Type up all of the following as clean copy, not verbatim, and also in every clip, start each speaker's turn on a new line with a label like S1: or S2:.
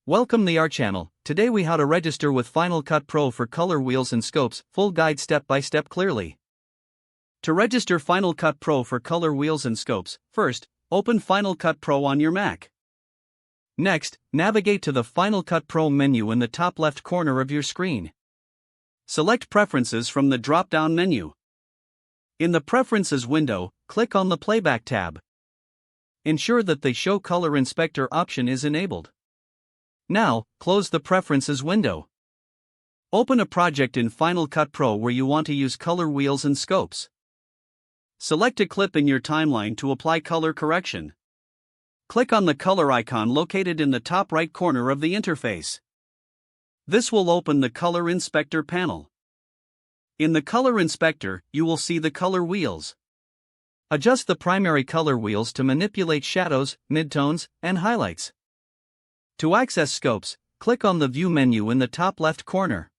S1: Welcome to our channel. Today we how to register with Final Cut Pro for color wheels and scopes, full guide step by step clearly. To register Final Cut Pro for color wheels and scopes, first, open Final Cut Pro on your Mac. Next, navigate to the Final Cut Pro menu in the top left corner of your screen. Select Preferences from the drop-down menu. In the Preferences window, click on the Playback tab. Ensure that the Show Color Inspector option is enabled. Now, close the Preferences window. Open a project in Final Cut Pro where you want to use color wheels and scopes. Select a clip in your timeline to apply color correction. Click on the color icon located in the top right corner of the interface. This will open the Color Inspector panel. In the Color Inspector, you will see the color wheels. Adjust the primary color wheels to manipulate shadows, midtones, and highlights. To access scopes, click on the View menu in the top left corner.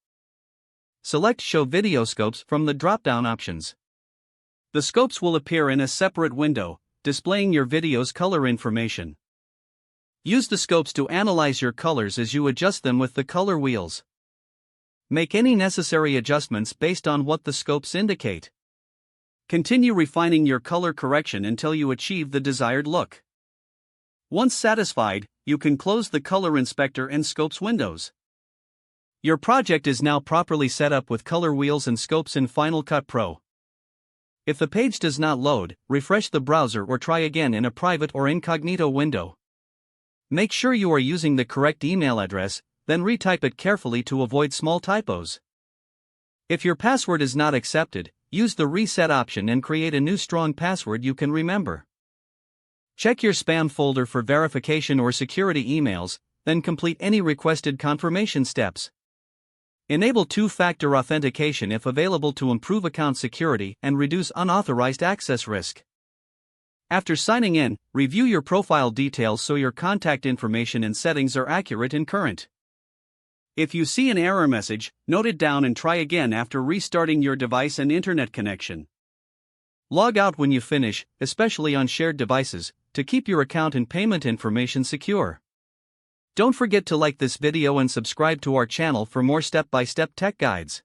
S1: Select Show Video Scopes from the drop-down options. The scopes will appear in a separate window, displaying your video's color information. Use the scopes to analyze your colors as you adjust them with the color wheels. Make any necessary adjustments based on what the scopes indicate. Continue refining your color correction until you achieve the desired look. Once satisfied, you can close the Color Inspector and Scopes windows. Your project is now properly set up with color wheels and scopes in Final Cut Pro. If the page does not load, refresh the browser or try again in a private or incognito window. Make sure you are using the correct email address, then retype it carefully to avoid small typos. If your password is not accepted, use the Reset option and create a new strong password you can remember. Check your spam folder for verification or security emails, then complete any requested confirmation steps. Enable two-factor authentication if available to improve account security and reduce unauthorized access risk. After signing in, review your profile details so your contact information and settings are accurate and current. If you see an error message, note it down and try again after restarting your device and internet connection. Log out when you finish, especially on shared devices, to keep your account and payment information secure. Don't forget to like this video and subscribe to our channel for more step-by-step tech guides.